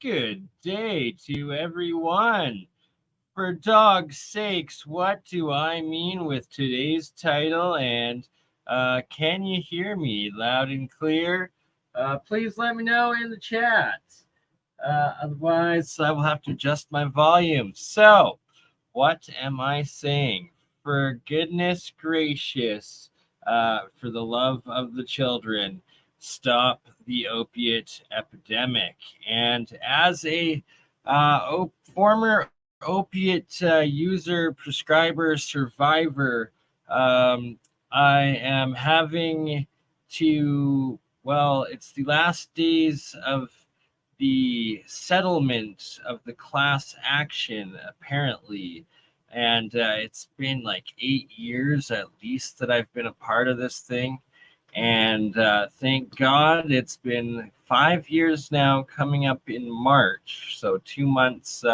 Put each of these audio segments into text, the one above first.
good day to everyone. For dog's sakes, what do I mean with today's title? And can you hear me loud and clear? Please let me know in the chat. Otherwise, I will have to adjust my volume. So, what am I saying? For goodness gracious, for the love of the children, stop the opiate epidemic. And as a former opiate user, prescriber, survivor, I am having to, it's the last days of the settlement of the class action, apparently. And it's been like 8 years at least that I've been a part of this thing. And thank God it's been 5 years now, coming up in March. So 2 months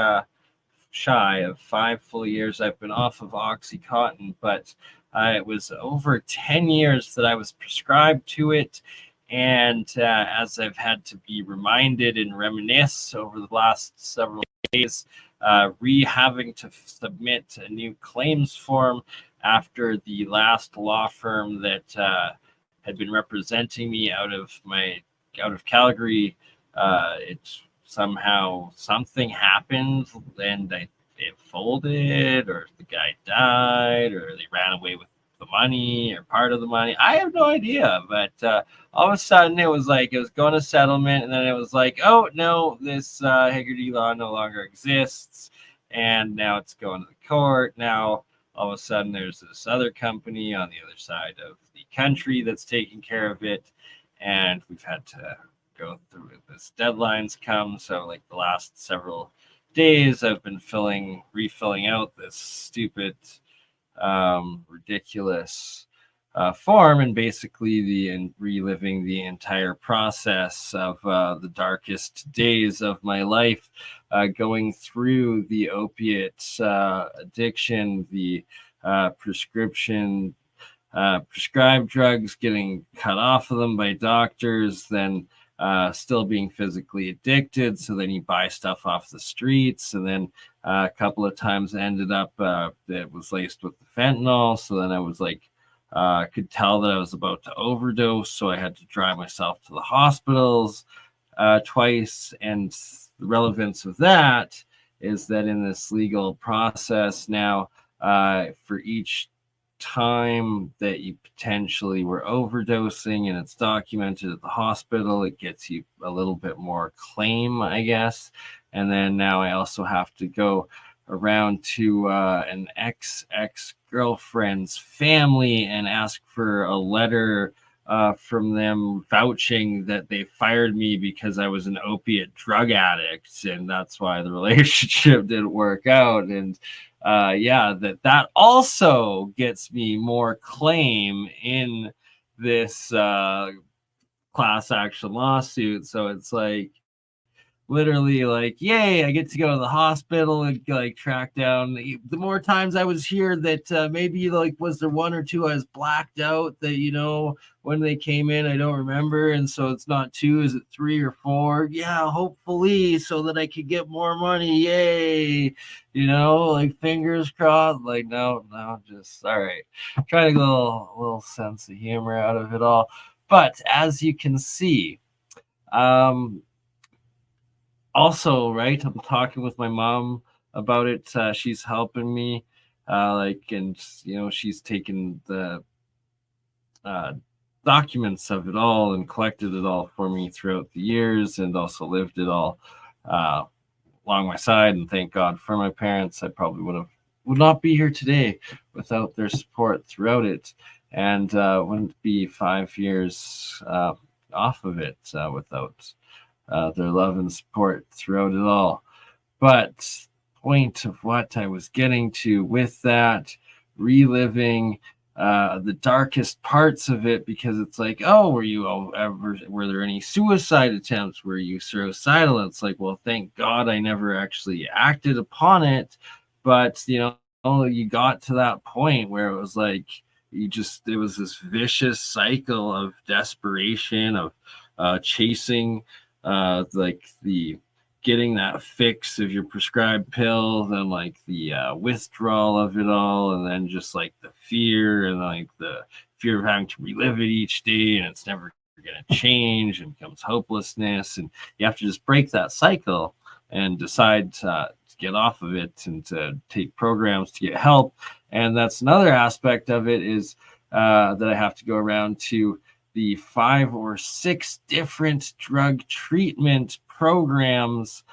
shy of 5 full years I've been off of Oxycontin, but it was over 10 years that I was prescribed to it. And as I've had to be reminded and reminisce over the last several days, having to submit a new claims form after the last law firm that had been representing me out of Calgary, somehow something happened and it folded, or the guy died, or they ran away with the money or part of the money. I have no idea, but all of a sudden it was going to settlement, and then it was like, oh no, this Haggerty law no longer exists, and now it's going to the court. Now all of a sudden there's this other company on the other side of the country that's taking care of it, and we've had to go through it. This deadlines come, so like the last several days I've been refilling out this stupid ridiculous form, and basically reliving the entire process of the darkest days of my life, going through the opiate addiction, the prescribed drugs, getting cut off of them by doctors, then still being physically addicted. So then you buy stuff off the streets, and then a couple of times ended up that was laced with the fentanyl. So then I was could tell that I was about to overdose. So I had to drive myself to the hospitals twice. And the relevance of that is that in this legal process now, for each time that you potentially were overdosing and it's documented at the hospital, it gets you a little bit more claim, I guess. And then now I also have to go around to an ex-girlfriend's family and ask for a letter from them vouching that they fired me because I was an opiate drug addict, and that's why the relationship didn't work out. And that also gets me more claim in this class action lawsuit. So it's literally yay, I get to go to the hospital and track down. The more times I was here, that maybe was there one or two I was blacked out that when they came in I don't remember, and so it's not 2, is it 3 or 4? Yeah, hopefully, so that I could get more money. Yay, fingers crossed. No, just all right, trying to get a little sense of humor out of it all. But as you can see, also, right, I'm talking with my mom about it. She's helping me, and she's taken the documents of it all and collected it all for me throughout the years, and also lived it all along my side. And thank God for my parents. I probably would not be here today without their support throughout it, and wouldn't be 5 years off of it without their love and support throughout it all. But point of what I was getting to with that, reliving the darkest parts of it, because it's were there any suicide attempts? Were you suicidal? It's well, thank God I never actually acted upon it. But you got to that point where it was it was this vicious cycle of desperation, of chasing the getting that fix of your prescribed pill, then like the withdrawal of it all, and then just like the fear and like the fear of having to relive it each day, and it's never going to change, and becomes hopelessness, and you have to just break that cycle and decide to get off of it and to take programs to get help. And that's another aspect of it, is that I have to go around to the 5 or 6 different drug treatment programs,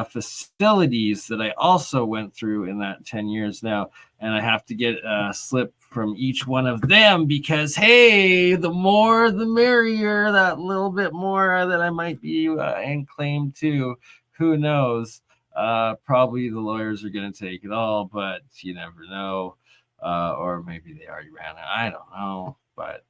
facilities that I also went through in that 10 years now. And I have to get a slip from each one of them, because, hey, the more the merrier, that little bit more that I might be and claim to, who knows? Probably the lawyers are going to take it all, but you never know. Or maybe they already ran it. I don't know, but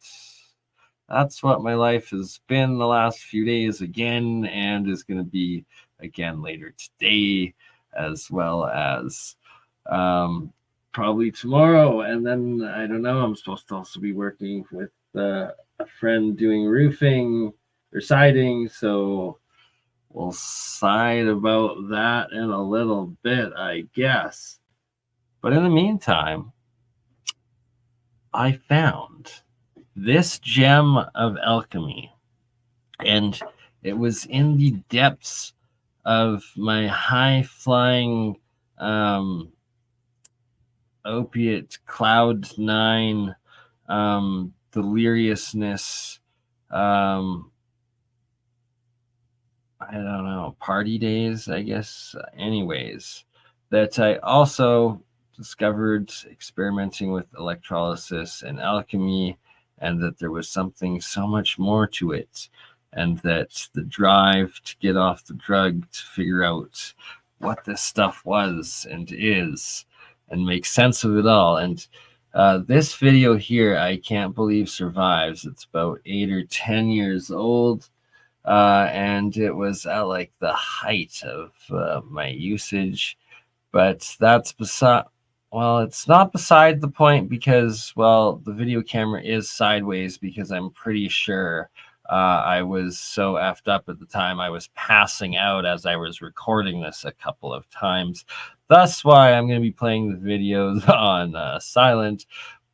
that's what my life has been the last few days again, and is going to be again later today, as well as probably tomorrow. And then I don't know, I'm supposed to also be working with a friend doing roofing or siding, so we'll side about that in a little bit, I guess. But in the meantime, I found this gem of alchemy, and it was in the depths of my high-flying opiate cloud nine deliriousness, I don't know, party days, I guess. Anyways, that I also discovered experimenting with electrolysis and alchemy, and that there was something so much more to it, and that the drive to get off the drug, to figure out what this stuff was and is, and make sense of it all. And this video here, I can't believe survives. It's about 8 or 10 years old. And it was at like the height of my usage, but that's beside, well, it's not beside the point, because, well, the video camera is sideways, because I'm pretty sure I was so effed up at the time I was passing out as I was recording this a couple of times. That's why I'm going to be playing the videos on silent.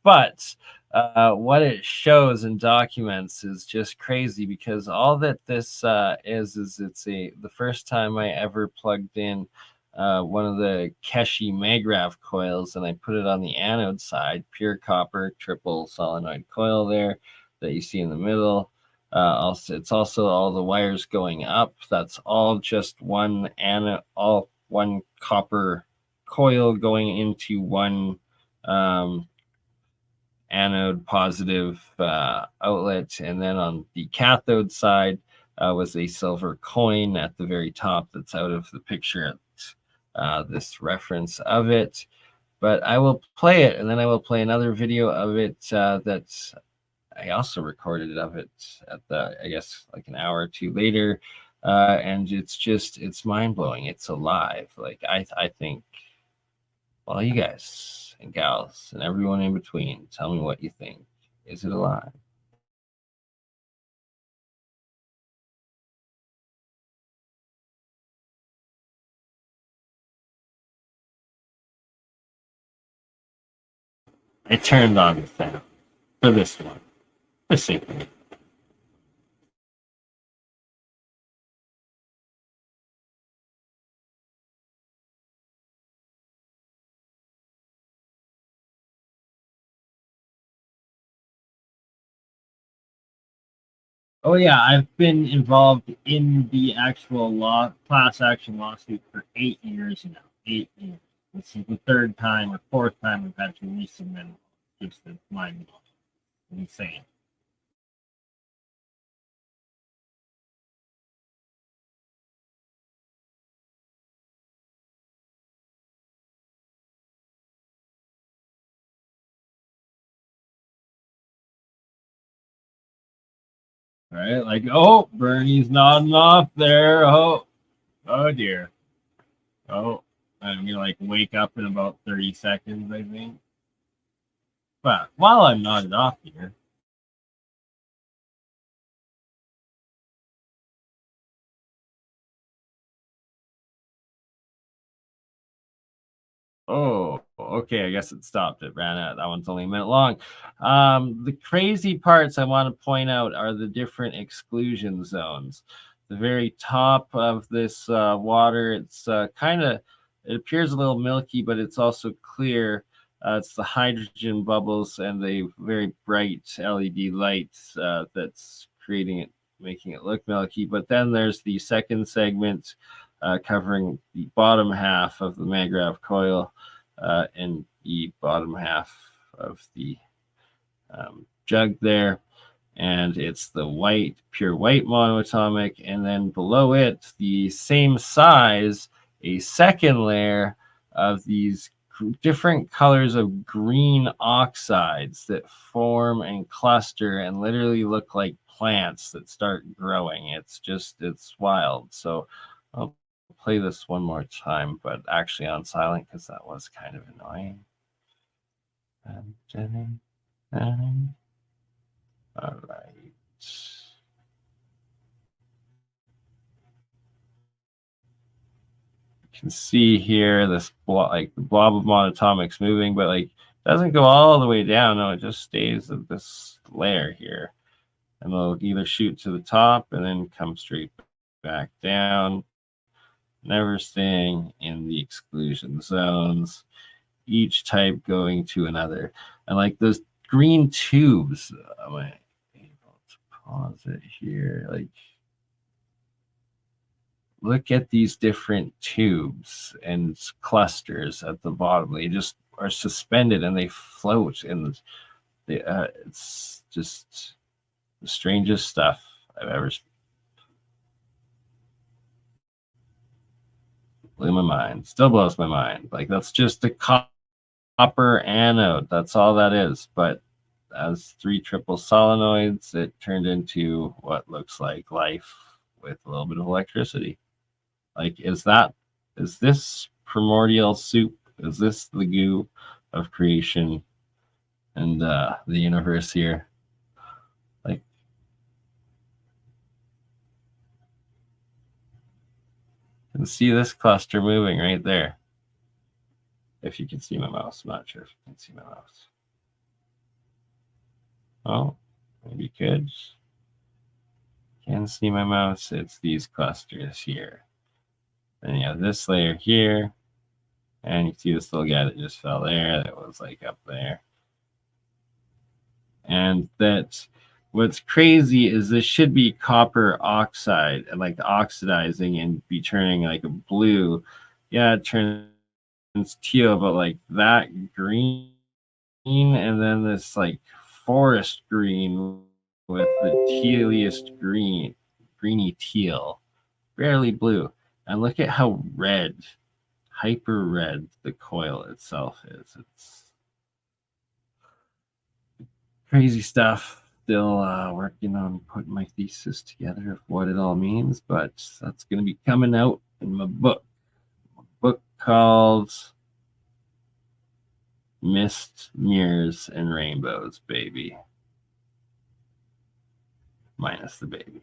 But what it shows and documents is just crazy, because all that this is it's the first time I ever plugged in one of the Keshi Magrav coils, and I put it on the anode side, pure copper, triple solenoid coil there that you see in the middle. Also, it's also all the wires going up. That's all just one copper coil going into one anode positive outlet. And then on the cathode side was a silver coin at the very top that's out of the picture at this reference of it. But I will play it, and then I will play another video of it that I also recorded of it at the, I guess, like an hour or two later. And it's mind-blowing. It's alive. Like, I think, well, you guys and gals and everyone in between, tell me what you think. Is it alive? I turned on the fan for this one. Let's see. Oh yeah, I've been involved in the actual class action lawsuit for 8 years now. 8 years. This is the third time or fourth time we've had to resubmit. Just mind blowing, insane. Right? Like, oh, Bernie's nodding off there. Oh dear. Oh, I'm gonna like wake up in about 30 seconds, I think. But while I'm nodded off here, Oh, okay. I guess it stopped. It ran out. That one's only a minute long. The crazy parts I want to point out are the different exclusion zones. The very top of this water, it's kind of, it appears a little milky, but it's also clear. It's the hydrogen bubbles and the very bright LED lights that's creating it, making it look milky. But then there's the second segment covering the bottom half of the Magrav coil and the bottom half of the jug there. And it's the white, pure white monoatomic. And then below it, the same size, a second layer of these different colors of green oxides that form and cluster and literally look like plants that start growing. It's wild. So I'll play this one more time, but actually on silent because that was kind of annoying. All right. You can see here this like the blob of monatomics moving, but like doesn't go all the way down. No, it just stays at this layer here. And they'll either shoot to the top and then come straight back down, never staying in the exclusion zones, each type going to another. And like those green tubes, am I able to pause it here? Like, look at these different tubes and clusters at the bottom. They just are suspended and they float, and it's just the strangest stuff I've ever blew my mind. Still blows my mind. Like, that's just a copper anode. That's all that is. But as 3 triple solenoids, it turned into what looks like life with a little bit of electricity. Like, is this primordial soup? Is this the goo of creation and the universe here? Like, you can see this cluster moving right there. If you can see my mouse, I'm not sure if you can see my mouse. Oh, maybe you could. Can see my mouse. It's these clusters here. And you have this layer here. And you see this little guy that just fell there. That was like up there. And that's what's crazy is this should be copper oxide and like oxidizing and be turning like a blue. Yeah, it turns teal, but like that green and then this like forest green with the tealiest green, greeny teal, barely blue. And look at how red, hyper red the coil itself is. It's crazy stuff. Still working on putting my thesis together of what it all means, but that's going to be coming out in my book. A book called Mist, Mirrors, and Rainbows, baby. Minus the baby.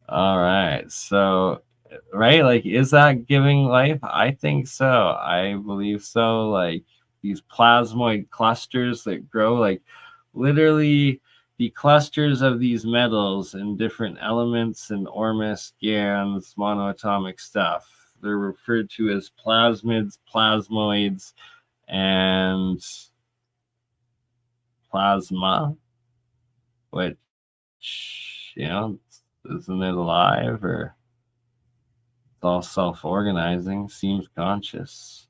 All right. So, right, like, is that giving life? I think so. I believe so. Like, these plasmoid clusters that grow, like, literally the clusters of these metals and different elements and ormus, GANs, monoatomic stuff. They're referred to as plasmids, plasmoids, and plasma, which, isn't it alive or it's all self-organizing, seems conscious.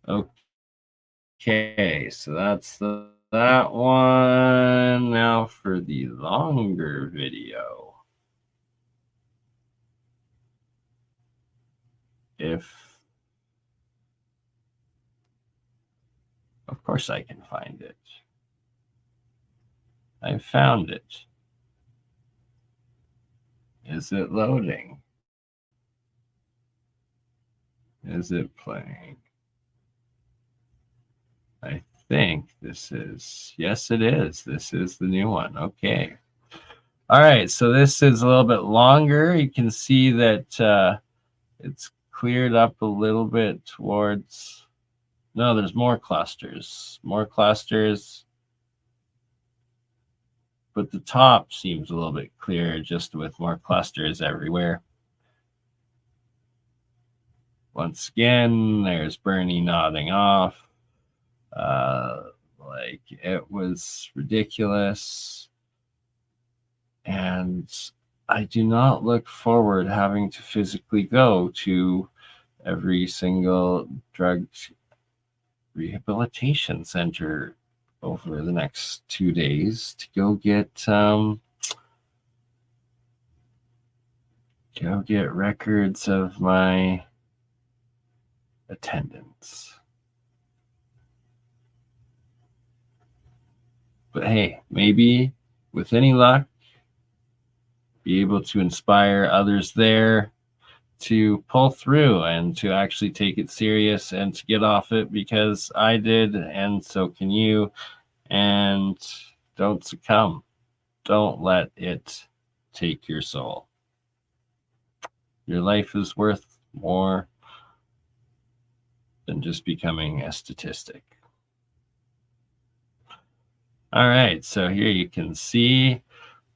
Okay, so that's that one. Now for the longer video. Of course I can find it. I found it. Is it loading? Is it playing? I think this is, yes, it is. This is the new one. Okay. All right. So this is a little bit longer. You can see that it's cleared up a little bit towards, no, there's more clusters, but the top seems a little bit clearer just with more clusters everywhere. Once again, there's BurnEye nodding off. Like it was ridiculous. And I do not look forward having to physically go to every single drug rehabilitation center over the next 2 days to go get records of my attendance. But hey, maybe with any luck, be able to inspire others there to pull through and to actually take it serious and to get off it, because I did, and so can you. And don't succumb. Don't let it take your soul. Your life is worth more than just becoming a statistic. All right, so here you can see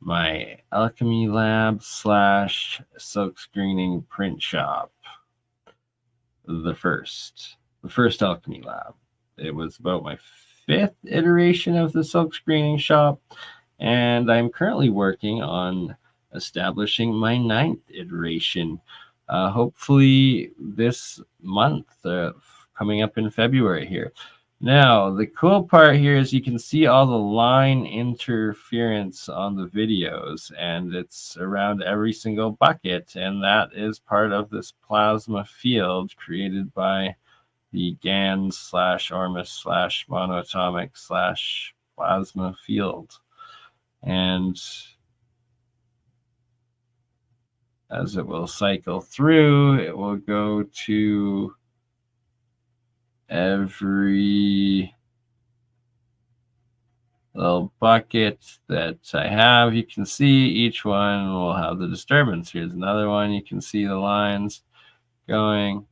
my Alchemy Lab / silk screening print shop. The first Alchemy Lab. It was about my 5th iteration of the silk screening shop, and I'm currently working on establishing my 9th iteration. Hopefully this month, coming up in February here. Now, the cool part here is you can see all the line interference on the videos, and it's around every single bucket, and that is part of this plasma field created by the GANs / Ormus / monoatomic / plasma field. And as it will cycle through, it will go to every little bucket that I have. You can see each one will have the disturbance. Here's another one. You can see the lines going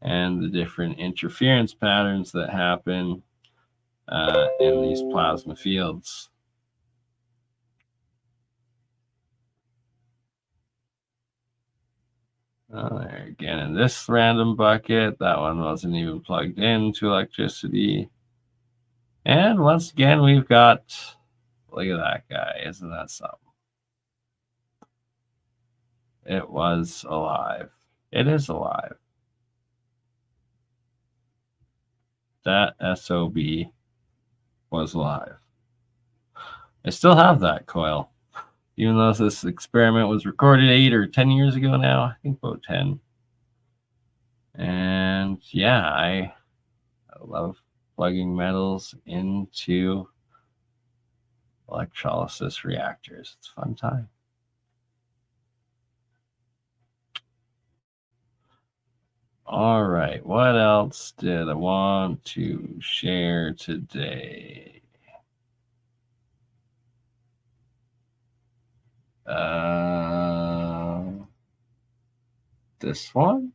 and the different interference patterns that happen in these plasma fields. There again, in this random bucket, that one wasn't even plugged into electricity. And once again, we've got, look at that guy. Isn't that something? It was alive. It is alive. That SOB was alive. I still have that coil, even though this experiment was recorded 8 or 10 years ago now. I think about 10. And yeah, I love plugging metals into electrolysis reactors. It's a fun time. All right, what else did I want to share today? This one?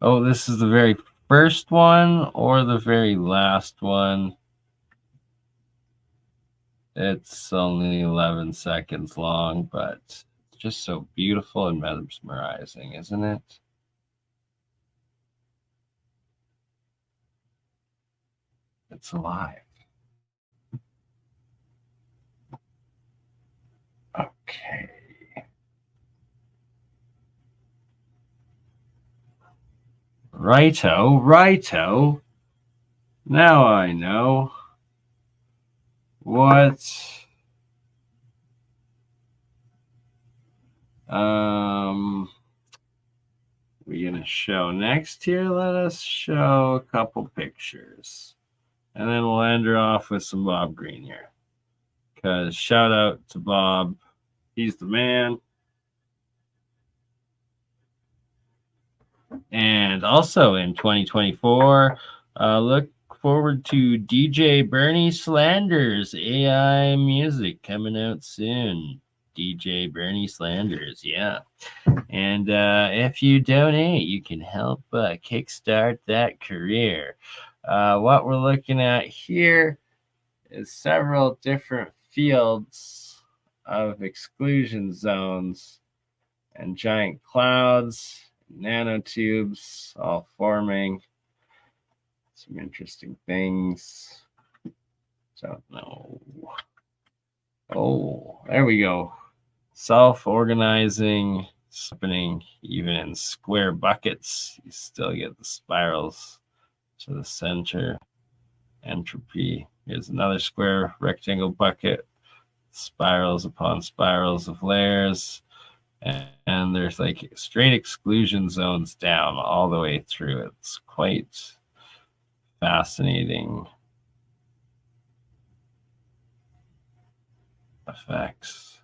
Oh, this is the very first one or the very last one? It's only 11 seconds long, but it's just so beautiful and mesmerizing, isn't it? It's alive. Okay. Righto. Now I know what we're gonna show next here. Let us show a couple pictures, and then we'll end her off with some Bob Green here, because shout out to Bob, he's the man. And also in 2024, look forward to DJ Bernie Slanders AI music coming out soon. DJ Bernie Slanders, yeah. And if you donate, you can help kickstart that career. What we're looking at here is several different fields of exclusion zones and giant clouds, nanotubes all forming. Some interesting things. Don't know. Oh, there we go. Self-organizing, happening even in square buckets. You still get the spirals to the center. Entropy. Here's another square rectangle bucket. Spirals upon spirals of layers. And there's like straight exclusion zones down all the way through. It's quite fascinating effects.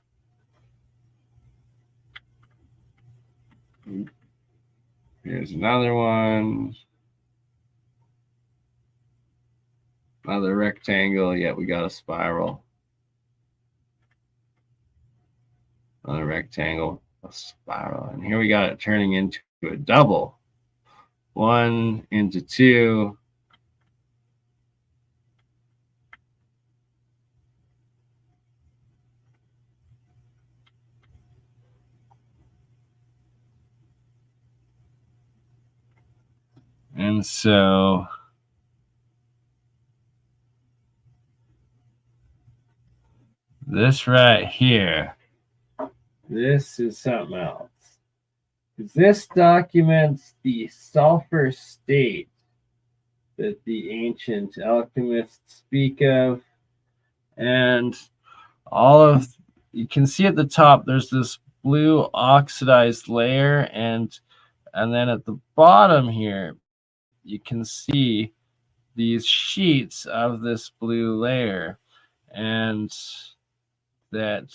Here's another one. Another rectangle, yet we got a spiral. Another rectangle, a spiral. And here we got it turning into a double. 1 into 2. And so this right here, this is something else. This documents the sulfur state that the ancient alchemists speak of. And you can see at the top, there's this blue oxidized layer. And then at the bottom here, you can see these sheets of this blue layer, and that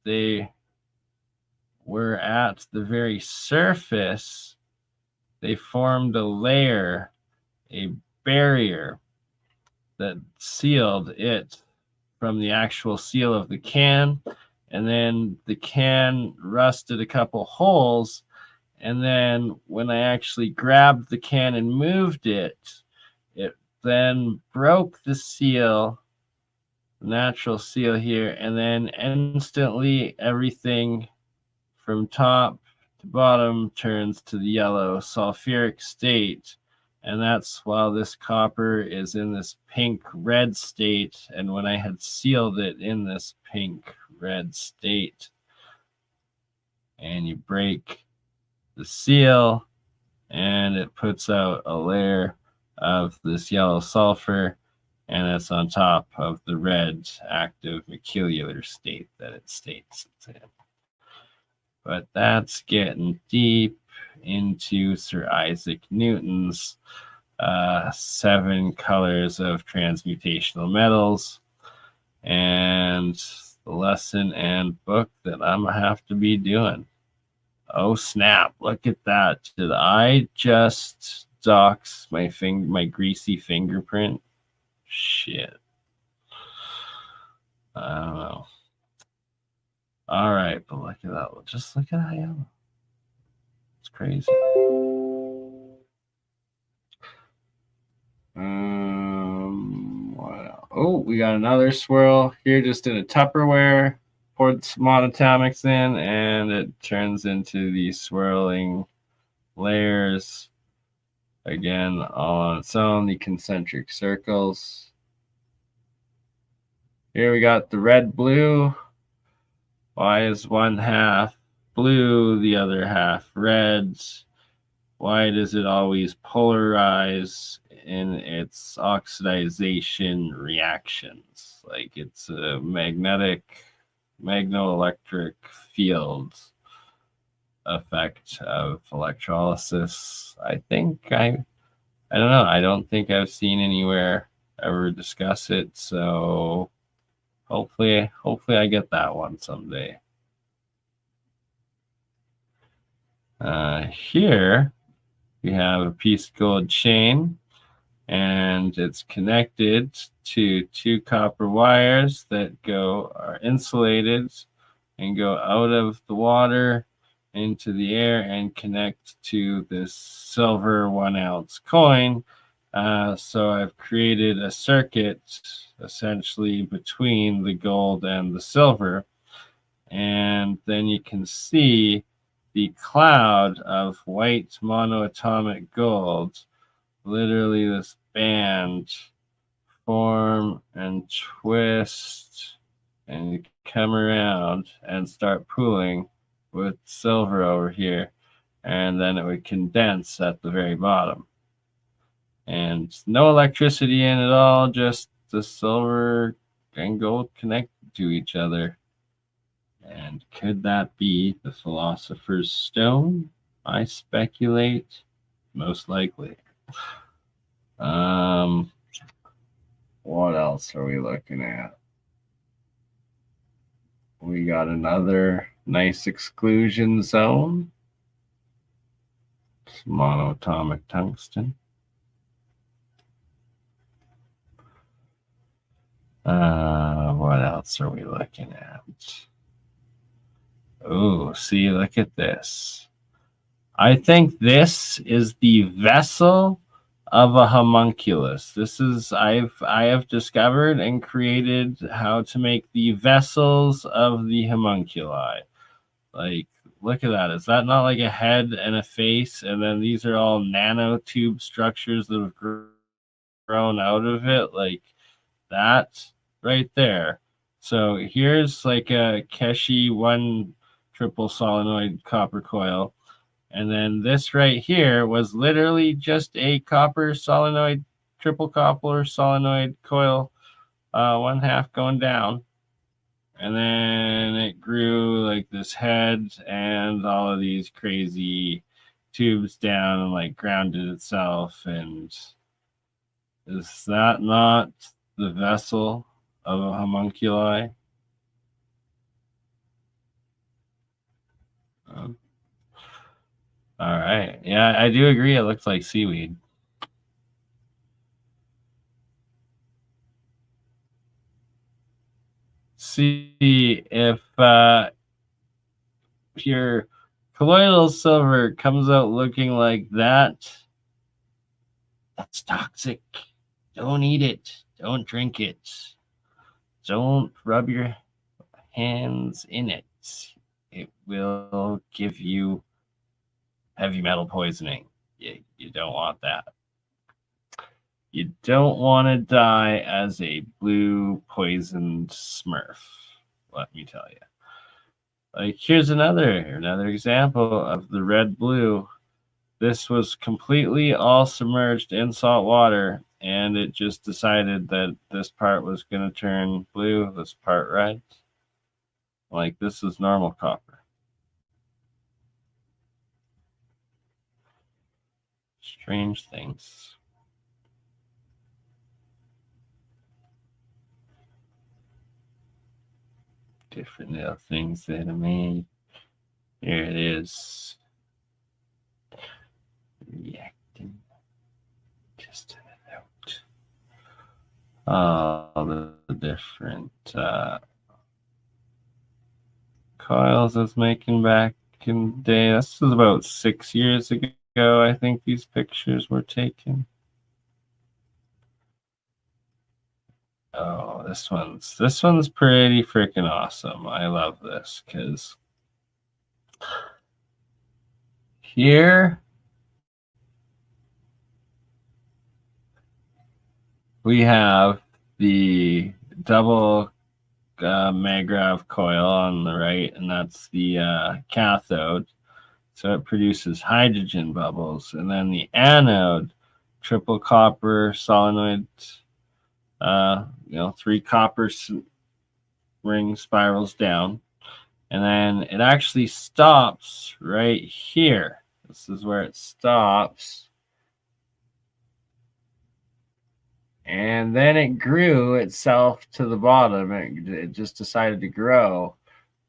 they were at the very surface. They formed a layer, a barrier that sealed it from the actual seal of the can. And then the can rusted a couple holes. And then when I actually grabbed the can and moved it, it then broke the seal, the natural seal here, and then instantly everything from top to bottom turns to the yellow sulfuric state. And that's while this copper is in this pink red state. And when I had sealed it in this pink red state, and you break the seal, and it puts out a layer of this yellow sulfur, and it's on top of the red active macular state that it states it's in. But that's getting deep into Sir Isaac Newton's 7 colors of transmutational metals, and the lesson and book that I'm gonna have to be doing. Oh snap, look at that. Did I just dox my greasy fingerprint? Shit. I don't know. All right, but look at that. Just look at that yellow. It's crazy. What else? Oh, we got another swirl here, just in a Tupperware. Poured some monatomics in, and it turns into these swirling layers. Again, all on its own, the concentric circles. Here we got the red blue. Why is one half blue, the other half red? Why does it always polarize in its oxidization reactions? Like it's a magnoelectric field effect of electrolysis. I don't know. I don't think I've seen anywhere ever discuss it. So hopefully I get that one someday. Here we have a piece of gold chain, and it's connected to 2 copper wires that are insulated and go out of the water into the air and connect to this silver 1-ounce coin. So I've created a circuit essentially between the gold and the silver. And then you can see the cloud of white monoatomic gold, literally this band, form and twist and come around and start pooling with silver over here. And then it would condense at the very bottom. And no electricity in it all, just the silver and gold connected to each other. And could that be the Philosopher's Stone? I speculate, most likely. What else are we looking at? We got another nice exclusion zone. It's monoatomic tungsten. What else are we looking at? Oh, see, look at this. I think this is the vessel of a homunculus. This is I have discovered and created how to make the vessels of the homunculi. Like, look at that. Is that not like a head and a face? And then these are all nanotube structures that have grown out of it, like that right there. So here's like a Keshi 1 triple solenoid copper coil. And then this right here was literally just a copper solenoid, triple copper solenoid coil, 1/2 going down. And then it grew like this head and all of these crazy tubes down and like grounded itself. And is that not the vessel of a homunculi? All right. Yeah, I do agree. It looks like seaweed. See if your colloidal silver comes out looking like that. That's toxic. Don't eat it. Don't drink it. Don't rub your hands in it. It will give you heavy metal poisoning. You don't want that. You don't want to die as a blue poisoned smurf, let me tell you. Like, here's another example of the red blue. This was completely all submerged in salt water, and it just decided that this part was going to turn blue, this part red. Like, this is normal copper. Strange things. Different little things that are made. Here it is. Reacting. Just a note. All the different coils I was making back in the day. This was about 6 years ago, I think these pictures were taken. Oh, this one's pretty freaking awesome. I love this because here we have the double Magrav coil on the right, and that's the cathode. So it produces hydrogen bubbles, and then the anode, triple copper solenoid, 3 copper ring spirals down, and then it actually stops right here. This is where it stops. And then it grew itself to the bottom. It just decided to grow.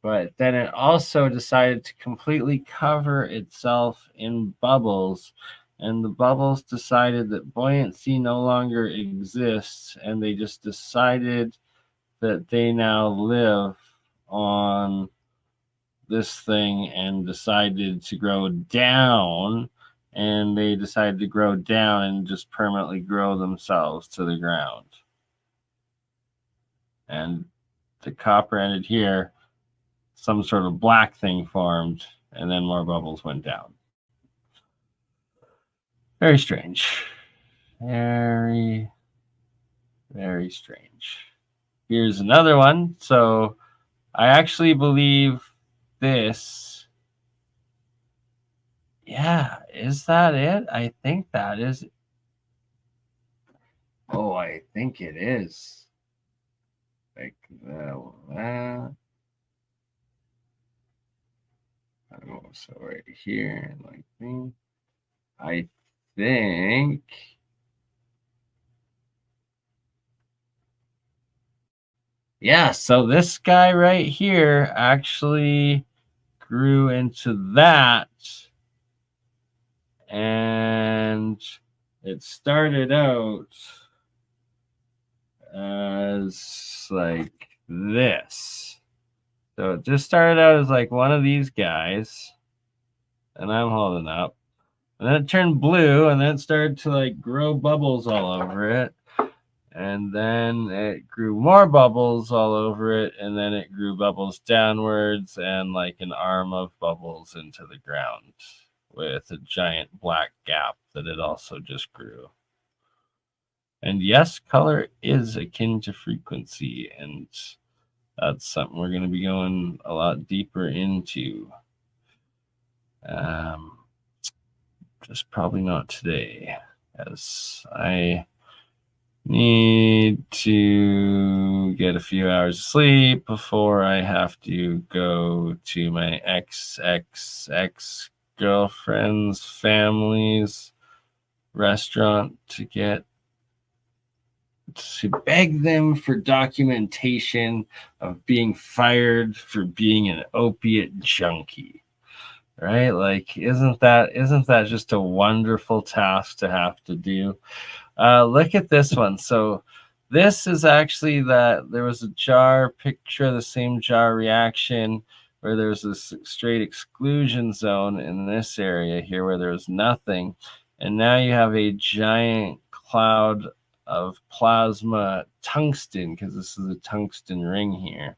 But then it also decided to completely cover itself in bubbles and the bubbles decided that buoyancy no longer exists, and they just decided that they now live on this thing and decided to grow down, and they decided to grow down and just permanently grow themselves to the ground. And the copper ended here, some sort of black thing formed, and then more bubbles went down. Very strange. Very, very strange. Here's another one. So I actually believe this. Yeah, is that it? I think that is. Oh, I think it is. Like that. Oh, so right here, like me. I think. Yeah, so this guy right here actually grew into that. And it started out as like this. So it just started out as like one of these guys, and I'm holding up. And then it turned blue, and then it started to like grow bubbles all over it. And then it grew more bubbles all over it, and then it grew bubbles downwards and like an arm of bubbles into the ground with a giant black gap that it also just grew. And yes, color is akin to frequency, and that's something we're going to be going a lot deeper into. Just probably not today, as I need to get a few hours of sleep before I have to go to my ex girlfriend's family's restaurant to beg them for documentation of being fired for being an opiate junkie. Right? Like, isn't that just a wonderful task to have to do? Look at this one. So this is actually that there was a jar picture of the same jar reaction where there's this straight exclusion zone in this area here where there's nothing. And now you have a giant cloud of plasma tungsten, because this is a tungsten ring here.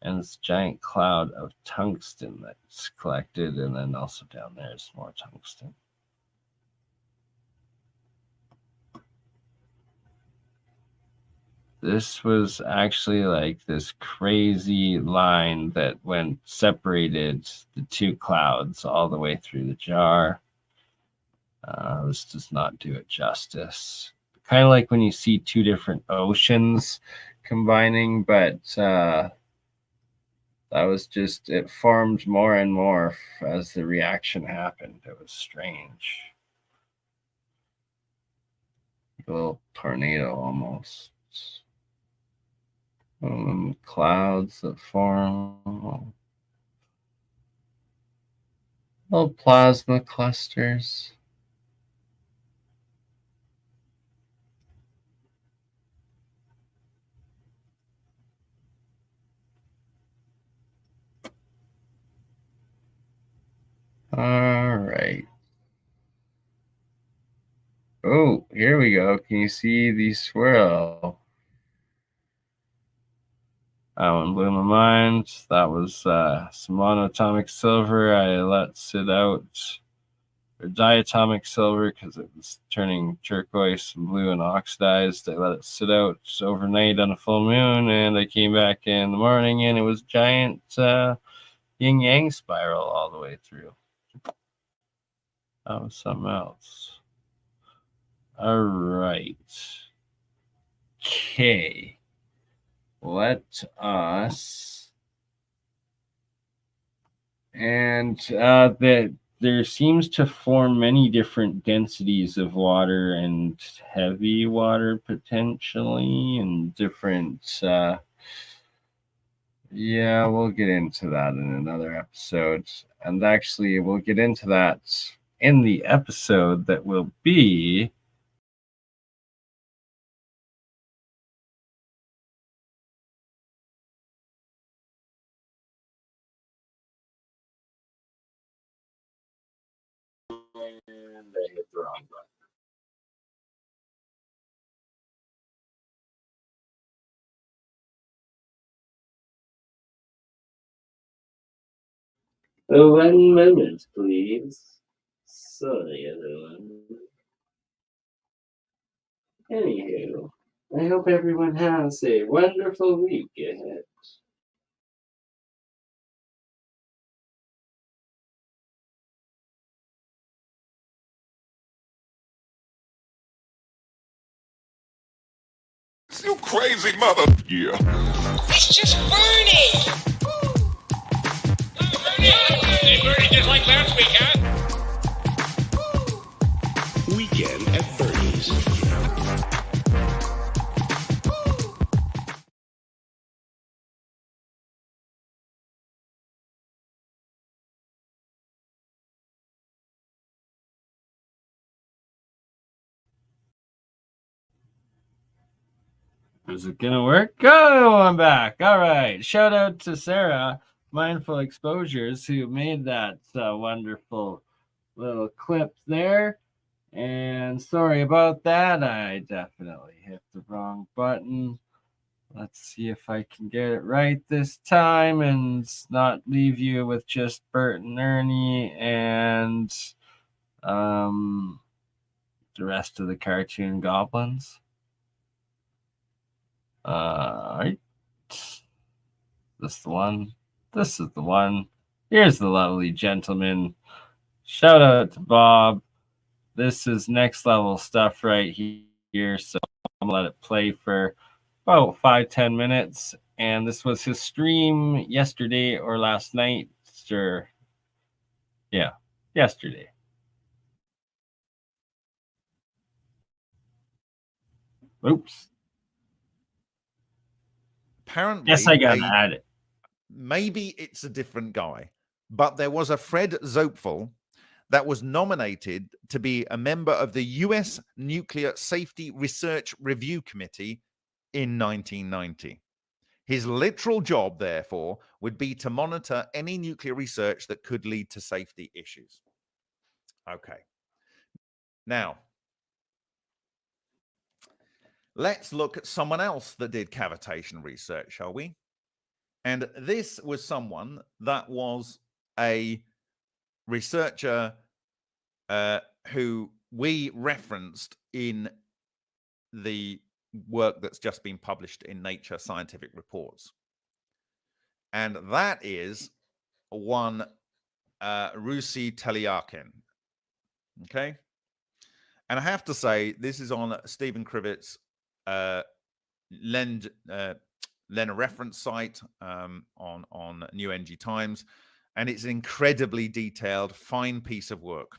And this giant cloud of tungsten that's collected, and then also down there is more tungsten. This was actually like this crazy line that separated the two clouds all the way through the jar. This does not do it justice. Kind of like when you see two different oceans combining, but that was just, it formed more and more as the reaction happened. It was strange. A little tornado almost. Clouds that form. Little plasma clusters. All right. Oh, here we go. Can you see the swirl? That one blew my mind. That was some monatomic silver. I let sit out, or diatomic silver, because it was turning turquoise and blue and oxidized. I let it sit out overnight on a full moon, and I came back in the morning, and it was giant yin-yang spiral all the way through. That was something else. All right. Okay. Let us. And there seems to form many different densities of water and heavy water potentially, and different. Yeah, we'll get into that in another episode. And actually, we'll get into that in the episode that will be and I hit the wrong button. Oh, 1 moment, please. Sorry, everyone. Anywho, I hope everyone has a wonderful week ahead. You crazy mother. Yeah. It's just BurnEye. BurnEye just like last week, huh? Weekend at Bernie's. Is it gonna work? Oh, I'm back. All right. Shout out to Sarah, Mindful Exposures, who made that wonderful little clip there. And sorry about that. I definitely hit the wrong button. Let's see if I can get it right this time and not leave you with just Bert and Ernie and the rest of the cartoon goblins. Right. This the one. This is the one. Here's the lovely gentleman. Shout out to Bob. This is next level stuff right here. So I'm gonna let it play for about 5-10 minutes. And this was his stream yesterday or last night. Or yeah, yesterday. Oops. Apparently, Yes, I gotta add it. Maybe it's a different guy, but there was a Fred Zopfel that was nominated to be a member of the U.S. Nuclear Safety Research Review Committee in 1990. His literal job, therefore, would be to monitor any nuclear research that could lead to safety issues. Okay. Now, let's look at someone else that did cavitation research, shall we? And this was someone that was a researcher who we referenced in the work that's just been published in Nature Scientific Reports. And that is one Russi Telyarkin. Okay. And I have to say, this is on Stephen Krivitz's Lena reference site on New Energy Times, and it's an incredibly detailed, fine piece of work.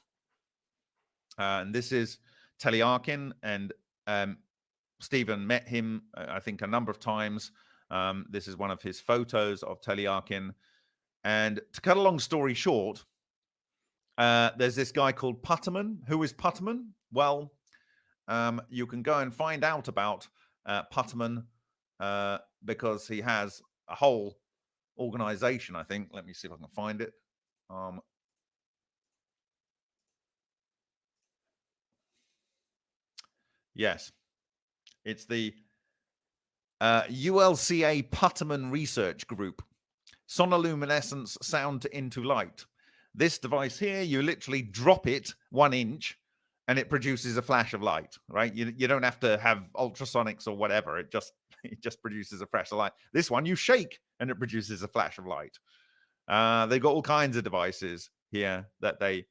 And this is Telyarkin, and Stephen met him, I think, a number of times. This is one of his photos of Telyarkin. And to cut a long story short, there's this guy called Putterman. Who is Putterman? Well, you can go and find out about Putterman because he has a whole organization, I think. Let me see if I can find it. Yes, it's the ULCA Putterman Research Group. Sonoluminescence sound into light. This device here, you literally drop it 1 inch and it produces a flash of light, right? You don't have to have ultrasonics or whatever. It just produces a flash of light. This one, you shake and it produces a flash of light. They've got all kinds of devices here that they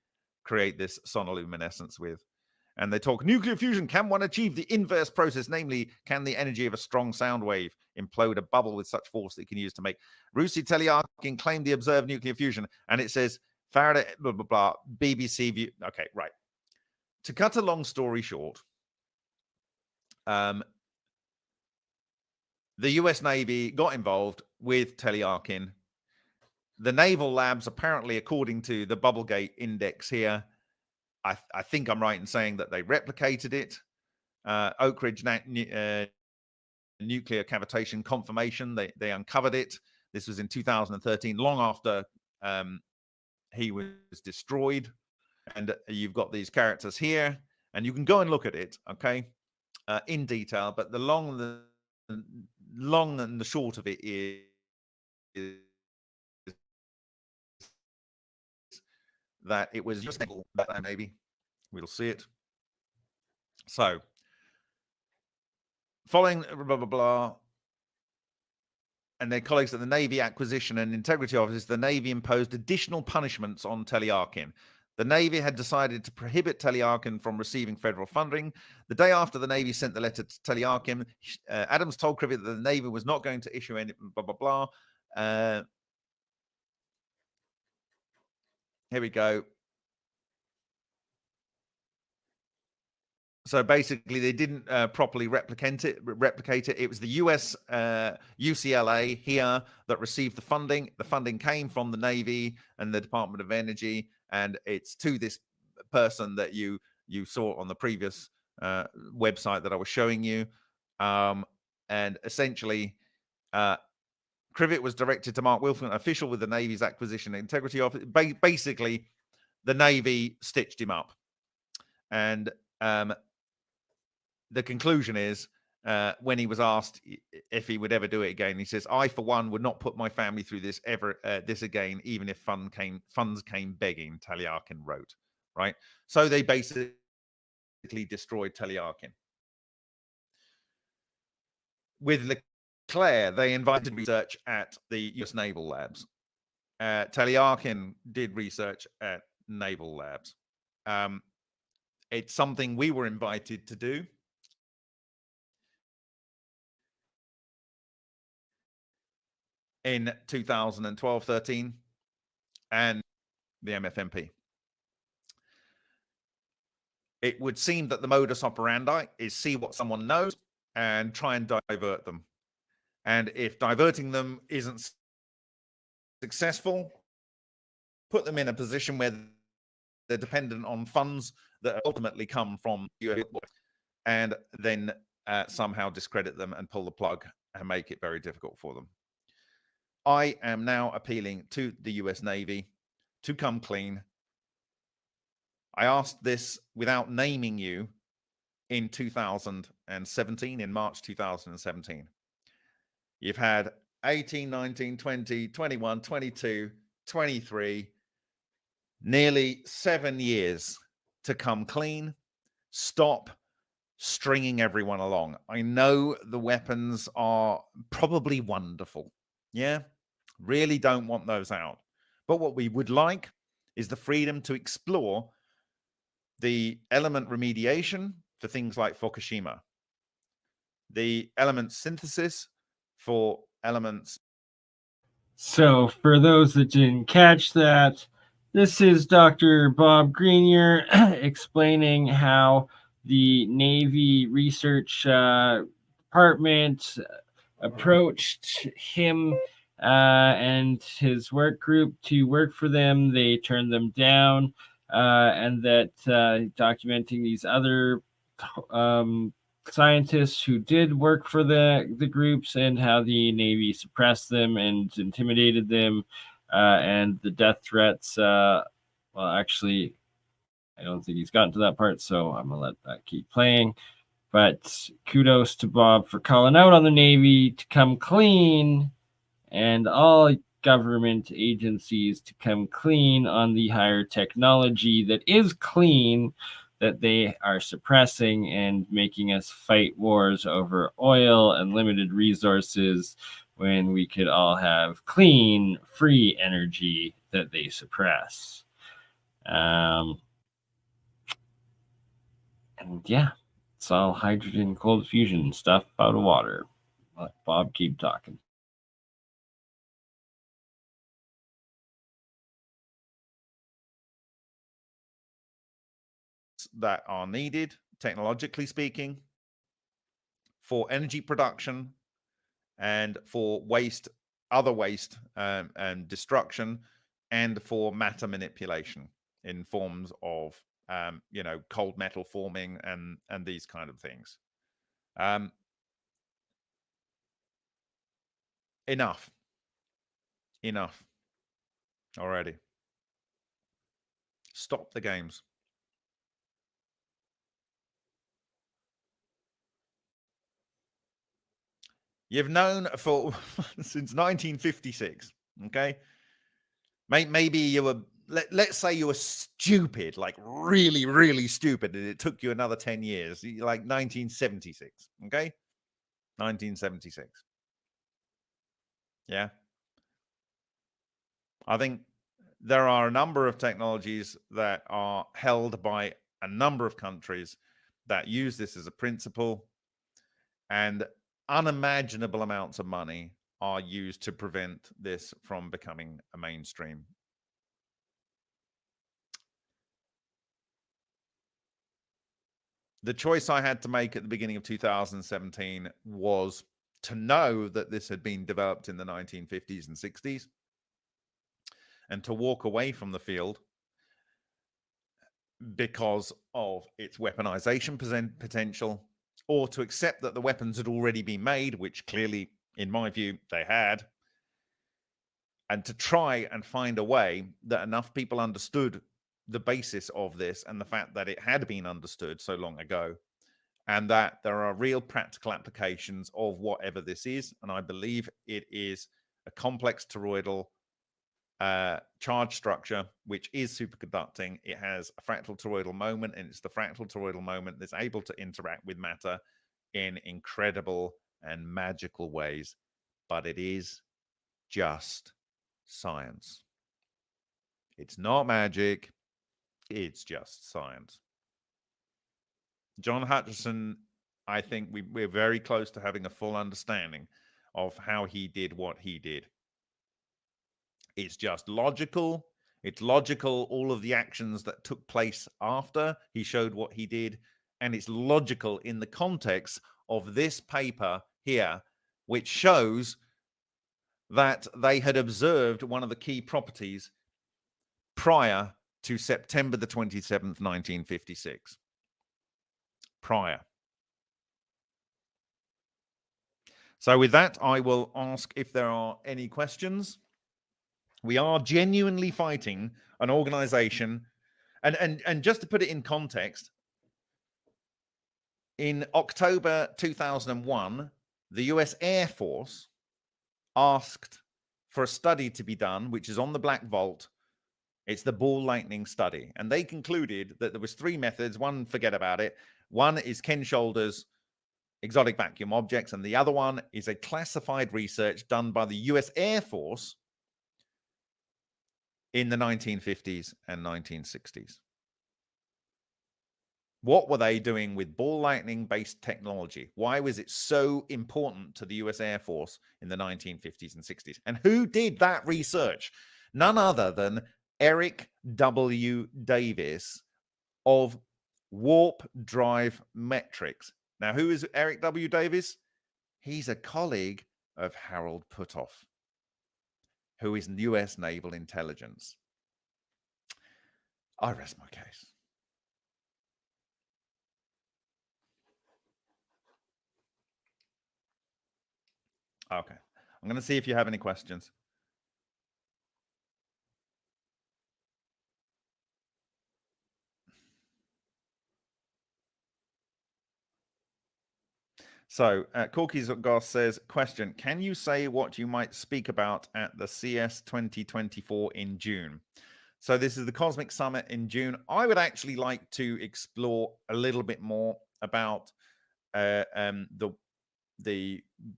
create this sonoluminescence with. And they talk nuclear fusion. Can one achieve the inverse process? Namely, can the energy of a strong sound wave implode a bubble with such force that it can use to make? Russi Telyarkin claimed the observed nuclear fusion. And it says Faraday, blah, blah, blah, BBC view. Okay, right. To cut a long story short, the US Navy got involved with Telyarkin. The naval labs, apparently, according to the Bubblegate Index here, I think I'm right in saying that they replicated it. Oak Ridge nuclear cavitation confirmation, they uncovered it. This was in 2013, long after he was destroyed. And you've got these characters here, and you can go and look at it, okay, in detail. But the long and the short of it is that it was just maybe we'll see it. So, following blah blah blah, and their colleagues at the Navy Acquisition and Integrity Office, the Navy imposed additional punishments on Telearkin. The Navy had decided to prohibit Telearkin from receiving federal funding. The day after the Navy sent the letter to Telearkin, Adams told Crivet that the Navy was not going to issue any blah, blah, blah. Here we go. So basically, they didn't properly replicate it. It was the US UCLA here that received the funding. The funding came from the Navy and the Department of Energy, and it's to this person that you saw on the previous website that I was showing you. And essentially, Crivet was directed to Mark Wilson, official with the Navy's Acquisition and Integrity Office. Basically, the Navy stitched him up, and the conclusion is, when he was asked if he would ever do it again, he says, "I, for one, would not put my family through this again, even if funds came begging." Telearkin wrote, right? So they basically destroyed Telearkin. With Leclerc, they invited research at the US Naval Labs. Telearkin did research at Naval Labs. It's something we were invited to do. In 2012-13 and the MFMP. It would seem that the modus operandi is see what someone knows and try and divert them. And if diverting them isn't successful, put them in a position where they're dependent on funds that ultimately come from you, and then somehow discredit them and pull the plug and make it very difficult for them. I am now appealing to the US Navy to come clean. I asked this without naming you in 2017, in March 2017. You've had 18, 19, 20, 21, 22, 23, nearly 7 years to come clean. Stop stringing everyone along. I know the weapons are probably wonderful. Yeah, really don't want those out. But what we would like is the freedom to explore the element remediation for things like Fukushima, the element synthesis for elements. So, for those that didn't catch that, this is Dr. Bob Greenier explaining how the Navy Research Department approached him and his work group to work for them. They turned them down, and that documenting these other scientists who did work for the groups and how the Navy suppressed them and intimidated them, and the death threats. Well, actually, I don't think he's gotten to that part, so I'm gonna let that keep playing. But kudos to Bob for calling out on the Navy to come clean, and all government agencies to come clean on the higher technology that is clean, that they are suppressing and making us fight wars over oil and limited resources when we could all have clean, free energy that they suppress. And yeah, it's all hydrogen cold fusion stuff out of water. Let Bob keep talking. That are needed, technologically speaking, for energy production and for waste, other waste and destruction, and for matter manipulation in forms of cold metal forming and these kind of things. Enough already. Stop the games. You've known for since 1956. Okay, maybe you were. Let's say you were stupid, like really, really stupid, and it took you another 10 years, like 1976. Okay, 1976. Yeah, I think there are a number of technologies that are held by a number of countries that use this as a principle, and unimaginable amounts of money are used to prevent this from becoming a mainstream. The choice I had to make at the beginning of 2017 was to know that this had been developed in the 1950s and 60s and to walk away from the field because of its weaponization potential, or to accept that the weapons had already been made, which clearly, in my view, they had, and to try and find a way that enough people understood the basis of this and the fact that it had been understood so long ago, and that there are real practical applications of whatever this is. And I believe it is a complex toroidal charge structure, which is superconducting. It has a fractal toroidal moment, and it's the fractal toroidal moment that's able to interact with matter in incredible and magical ways. But it is just science. It's not magic. It's just science. John Hutchison, I think we're very close to having a full understanding of how he did what he did. It's just logical. It's logical, all of the actions that took place after he showed what he did. And it's logical in the context of this paper here, which shows that they had observed one of the key properties prior to September the 27th, 1956. Prior. So with that, I will ask if there are any questions. We are genuinely fighting an organization, and just to put it in context, in October 2001, the US Air Force asked for a study to be done, which is on the Black Vault. It's the ball lightning study. And they concluded that there was 3 methods. One, forget about it. One is Ken Shoulders' exotic vacuum objects, and the other one is a classified research done by the US Air Force in the 1950s and 1960s. What were they doing with ball lightning based technology? Why was it so important to the US Air Force in the 1950s and 60s? And who did that research? None other than Eric W. Davis of Warp Drive Metrics. Now, who is Eric W. Davis? He's a colleague of Harold Puthoff, who is US Naval Intelligence. I rest my case. Okay. I'm going to see if you have any questions. So, Corky's Goss says, question, can you say what you might speak about at the CS 2024 in June? So this is the Cosmic Summit in June. I would actually like to explore a little bit more about the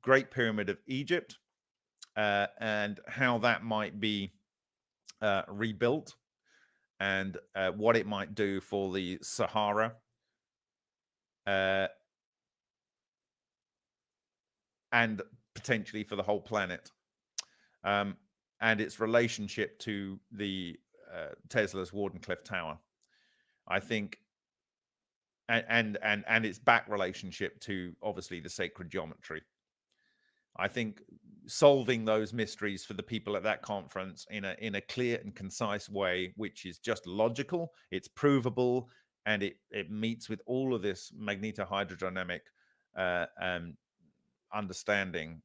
Great Pyramid of Egypt and how that might be rebuilt and what it might do for the Sahara. And potentially for the whole planet, and its relationship to the Tesla's Wardenclyffe Tower, I think, and its back relationship to obviously the sacred geometry. I think solving those mysteries for the people at that conference in a clear and concise way, which is just logical, it's provable, and it meets with all of this magnetohydrodynamic understanding.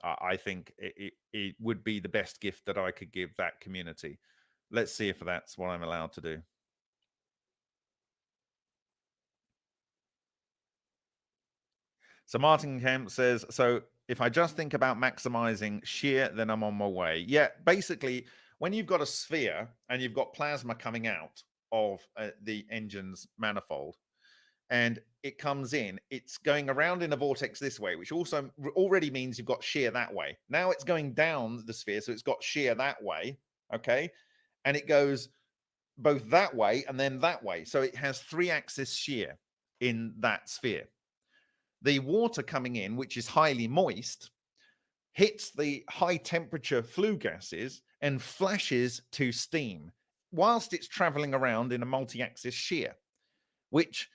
I think it would be the best gift that I could give that community. Let's see if that's what I'm allowed to do. So Martin Kemp says, so if I just think about maximizing shear, then I'm on my way. Yeah, basically, when you've got a sphere and you've got plasma coming out of the engine's manifold, and it comes in, it's going around in a vortex this way, which also already means you've got shear that way. Now it's going down the sphere, so it's got shear that way, okay? And it goes both that way and then that way. So it has 3-axis shear in that sphere. The water coming in, which is highly moist, hits the high temperature flue gases and flashes to steam whilst it's traveling around in a multi-axis shear, which,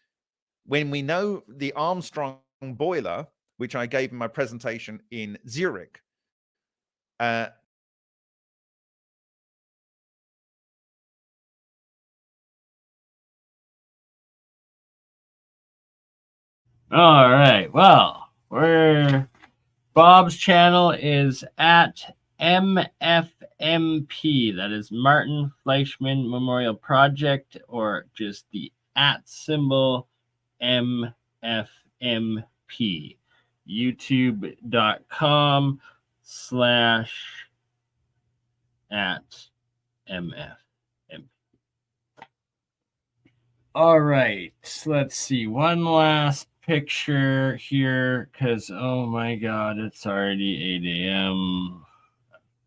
when we know the Armstrong boiler, which I gave in my presentation in Zurich, All right. Well, Bob's channel is at MFMP. That is Martin Fleischmann Memorial Project, or just the @ symbol MFMP. YouTube.com/@MFMP. All right, let's see. One last picture here, because oh my god, it's already 8 a.m.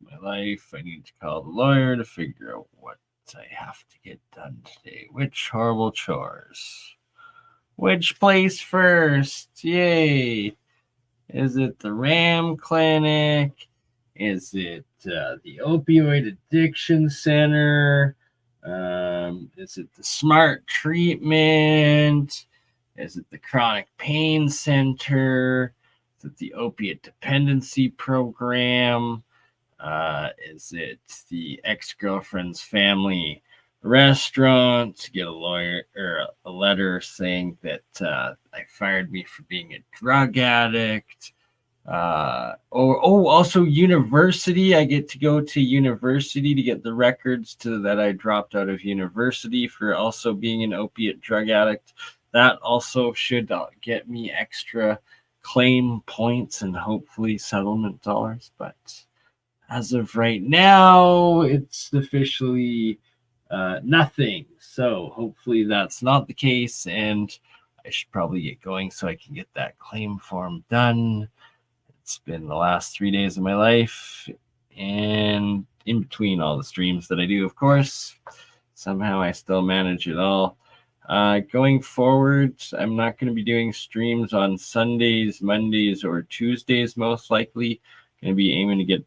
My life. I need to call the lawyer to figure out what I have to get done today. Which horrible chores? Which place first? Yay! Is it the RAM clinic? Is it the opioid addiction center? Is it the smart treatment? Is it the chronic pain center? Is it the opiate dependency program? Is it the ex-girlfriend's family restaurant to get a lawyer or a letter saying that they fired me for being a drug addict? Also university. I get to go to university to get the records that I dropped out of university for also being an opiate drug addict. That also should get me extra claim points and hopefully settlement dollars. But as of right now, it's officially nothing. So hopefully that's not the case, and I should probably get going so I can get that claim form done. It's been the last 3 days of my life, and in between all the streams that I do, of course, somehow I still manage it all. Going forward, I'm not going to be doing streams on Sundays, Mondays, or Tuesdays, most likely. Going to be aiming to get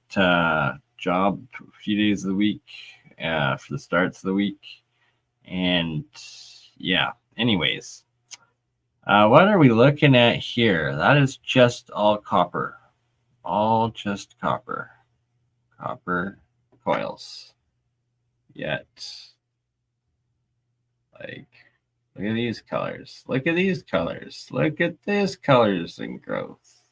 job a few days of the week for the starts of the week. And yeah, anyways, what are we looking at here? That is just all copper. All just copper coils. Yet, like, look at these colors. Look at these colors. Look at these colors and growth.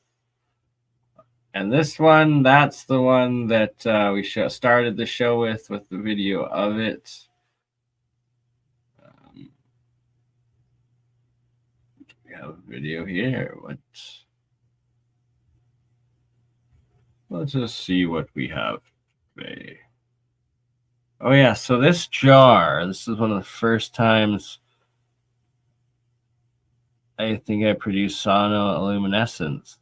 And this one, that's the one that we started the show with the video of it. We have a video here. Let's just see what we have today. Oh yeah, so this jar, this is one of the first times I think I produced sonoluminescence,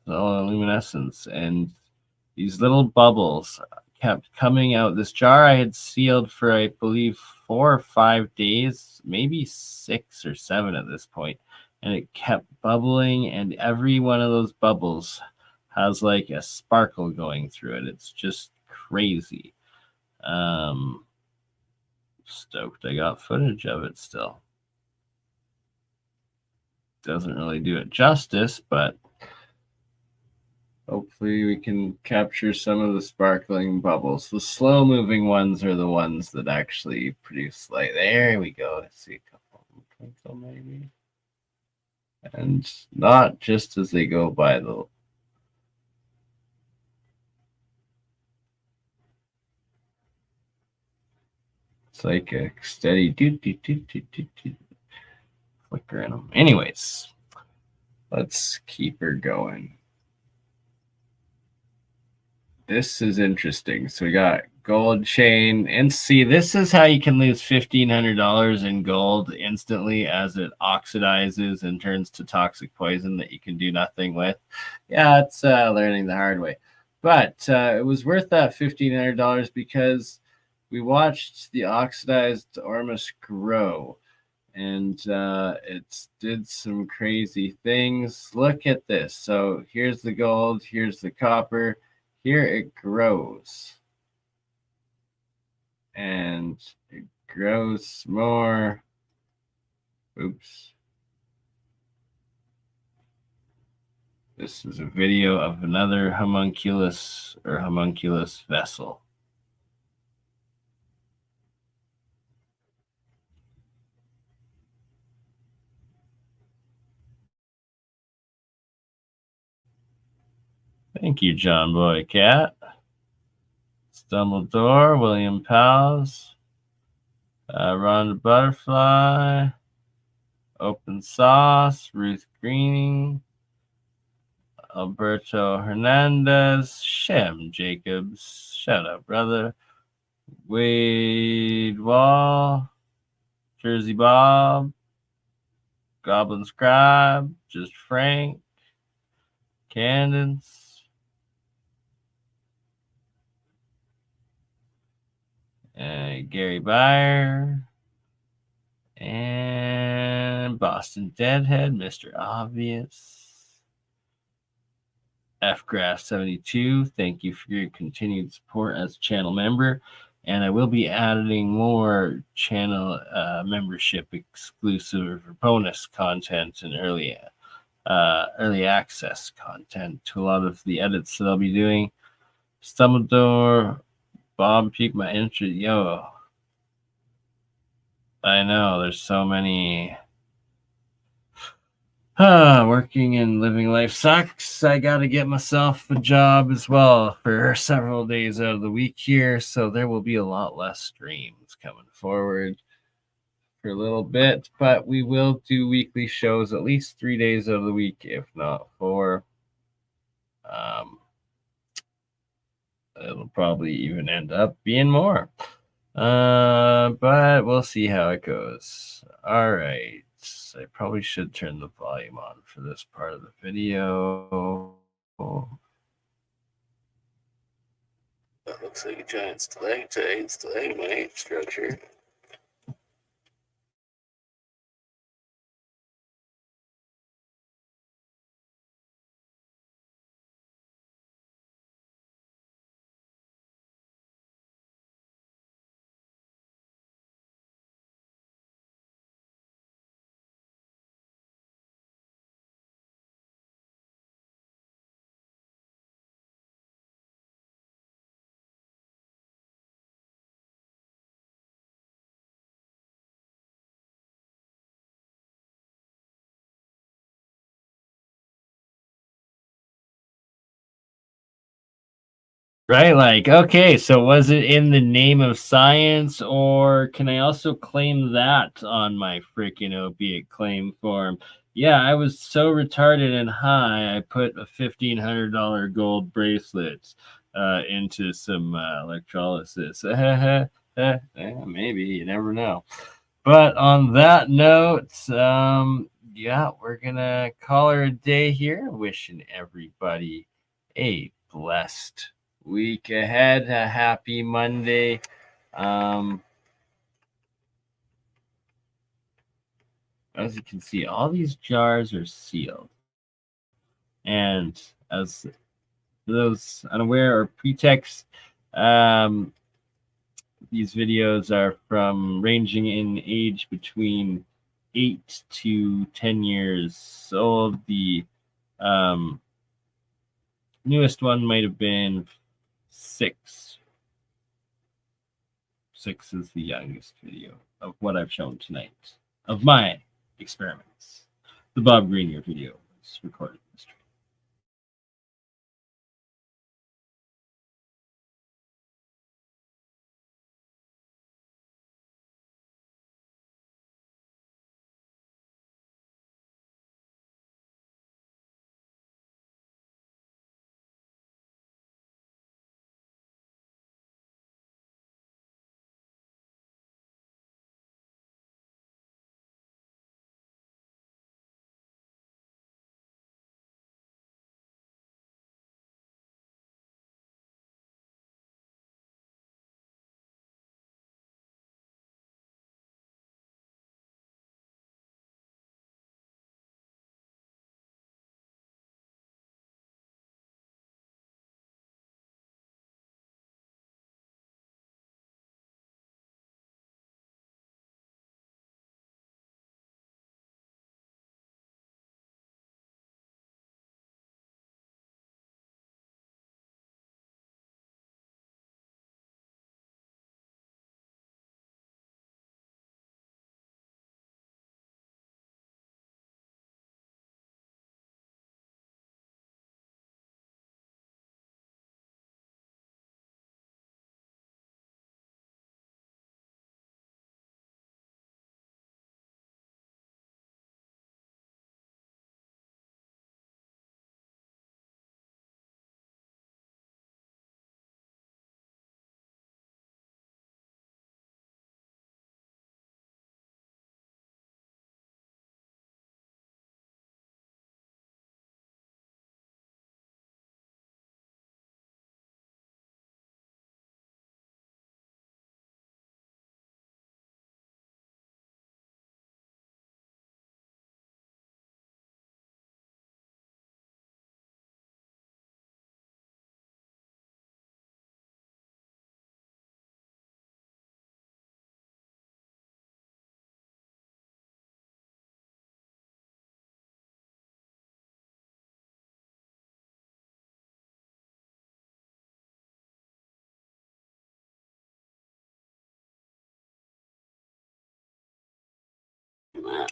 and these little bubbles kept coming out. This jar I had sealed for, I believe, 4 or 5 days, maybe 6 or 7 at this point, and it kept bubbling, and every one of those bubbles has like a sparkle going through it. It's just crazy. Stoked I got footage of it still. Doesn't really do it justice, but hopefully we can capture some of the sparkling bubbles. The slow moving ones are the ones that actually produce light. There we go. Let's see a couple. So maybe. And not just as they go by the. It's like a steady flicker in them. Anyways, let's keep her going. This is interesting. So we got gold chain, and see, this is how you can lose $1,500 in gold instantly as it oxidizes and turns to toxic poison that you can do nothing with. Yeah, it's learning the hard way, but it was worth that $1,500 because we watched the oxidized Ormus grow, and it did some crazy things. Look at this. So here's the gold, here's the copper. Here it grows, and it grows more. Oops. This is a video of another homunculus vessel. Thank you, John Boy Cat. Dumbledore, William Powles, Rhonda Butterfly, Open Sauce, Ruth Greening, Alberto Hernandez, Shem Jacobs, shout out brother, Wade Wall, Jersey Bob, Goblin Scribe, Just Frank, Candence, Gary Byer, and Boston Deadhead, Mr. Obvious, FGrass72. Thank you for your continued support as a channel member, and I will be adding more channel membership exclusive bonus content and early access content to a lot of the edits that I'll be doing. Stumbledore, Bob piqued my interest. Yo, I know there's so many. Working and living life sucks. I got to get myself a job as well for several days out of the week here, so there will be a lot less streams coming forward for a little bit, but we will do weekly shows at least 3 days out of the week, if not 4. It'll probably even end up being more. But we'll see how it goes. All right. I probably should turn the volume on for this part of the video. That looks like a giant stalagmite structure. Right, like, okay, so was it in the name of science, or can I also claim that on my freaking opiate claim form? Yeah, I was so retarded and high, I put a $1,500 gold bracelet into some electrolysis. Maybe, you never know. But on that note, yeah, we're gonna call her a day here. Wishing everybody a blessed week ahead, a happy Monday. As you can see, all these jars are sealed, and as those unaware or pretext, these videos are from ranging in age between 8 to 10 years old. The newest one might have been 6. 6 is the youngest video of what I've shown tonight, of my experiments. The Bob Greenyer video was recorded in the stream.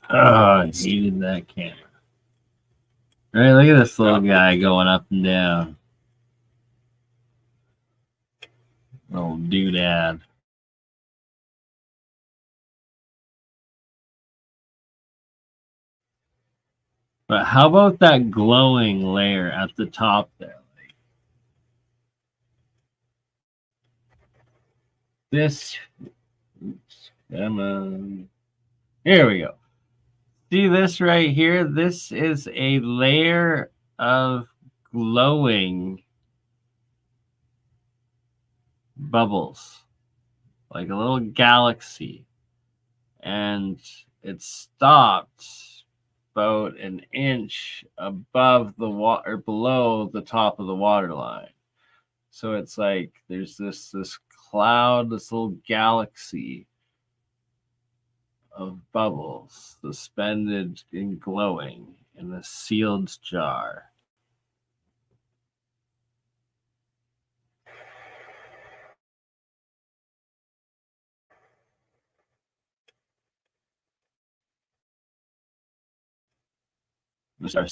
Oh, I hated that camera. Right, look at this little guy going up and down. Little doodad. But how about that glowing layer at the top there? Like, this. Oops, come on. Here we go. See this right here? This is a layer of glowing bubbles, like a little galaxy. And it stopped about an inch above the water, or below the top of the water line. So it's like there's this cloud, this little galaxy of bubbles suspended and glowing in a sealed jar. Sorry.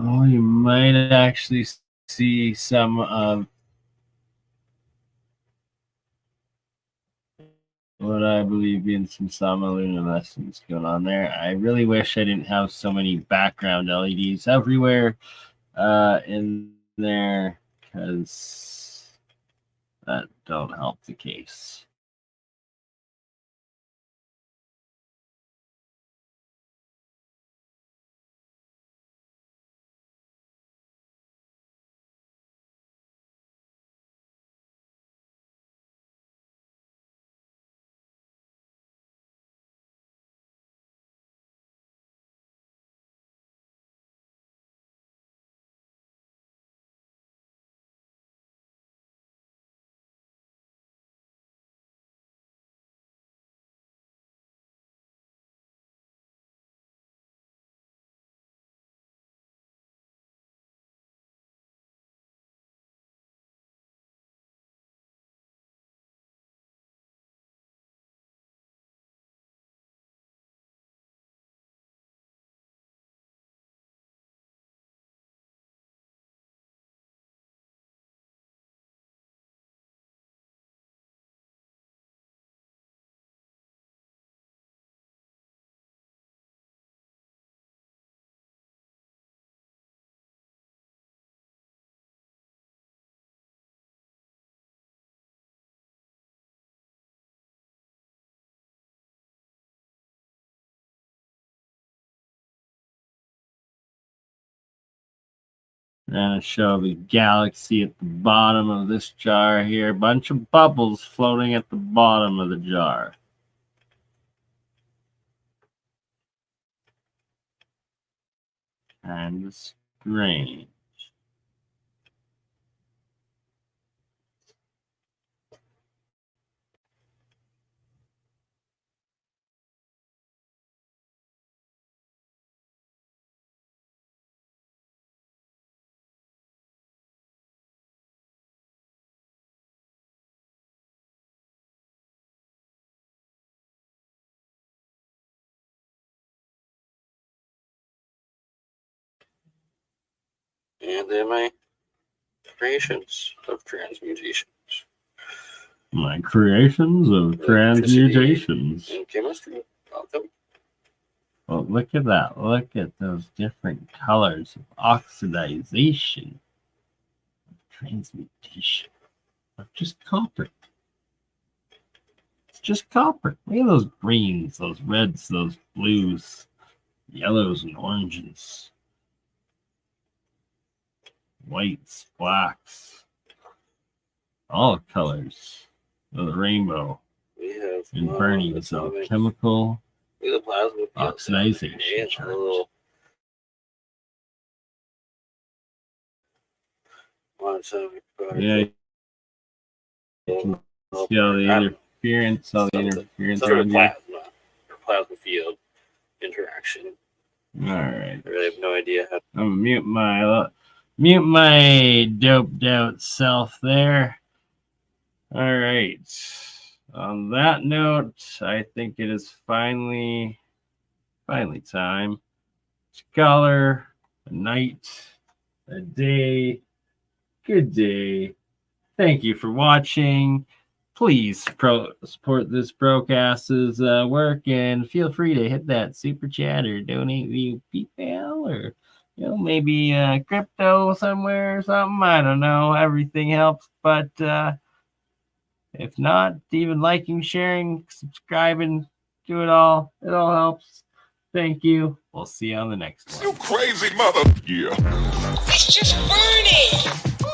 Oh, you might actually see some of what I believe being some luminescence going on there. I really wish I didn't have so many background LEDs everywhere in there, because that don't help the case. And show the galaxy at the bottom of this jar here. A bunch of bubbles floating at the bottom of the jar. Kind of strange. And then my creations of transmutations. My creations of transmutations. In chemistry. Alchemy. Well, look at that. Look at those different colors of oxidization, of transmutation, of just copper. It's just copper. Look at those greens, those reds, those blues, yellows and oranges, whites, blacks, all colors of the rainbow. We have And BurnEye, so chemical the plasma oxidization a little monatomic product. Yeah, you can see all the interference, Sort of plasma field interaction. All right. I really have no idea how. I'm gonna mute my doped out self there. All right. On that note, I think it is finally time. It's color, a night, a day. Good day. Thank you for watching. Please support this broadcast's work, and feel free to hit that super chat or donate via PayPal, or maybe crypto somewhere or something. I don't know. Everything helps, but if not, even liking, sharing, subscribing, do it all. It all helps. Thank you. We'll see you on the next one. You crazy mother. Yeah. It's just burning.